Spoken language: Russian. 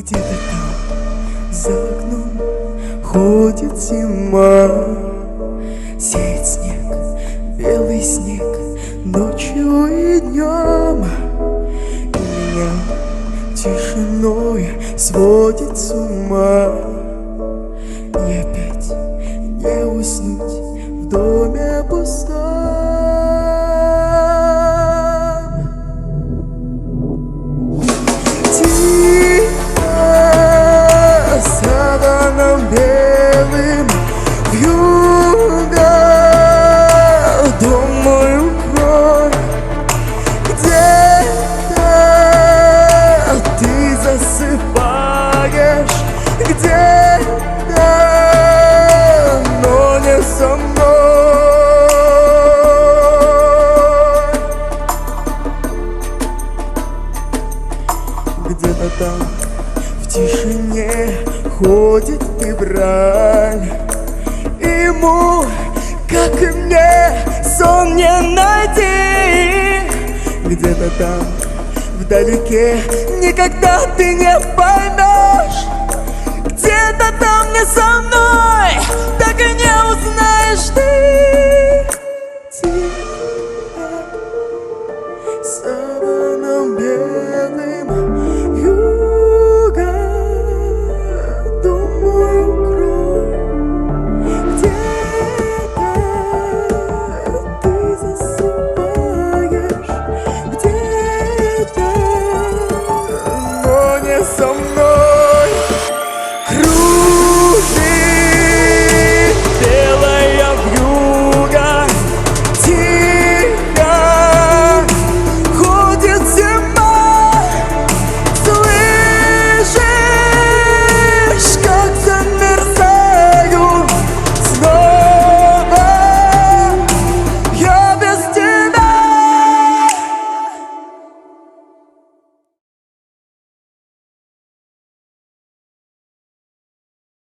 Где-то там за окном ходит зима, сеет снег, белый снег, ночью и днем. И меня тишиной сводит с ума. И опять не уснуть в доме пустом. Саваном белым вьюга, дом мой укрой. Где-то ты засыпаешь, где-то, но не со мной. Где-то там в тишине ходит февраль. Ему, как и мне, сон не найти. Где-то там вдалеке никогда ты не поймешь. Где-то там не со мной, так и не узнаешь ты.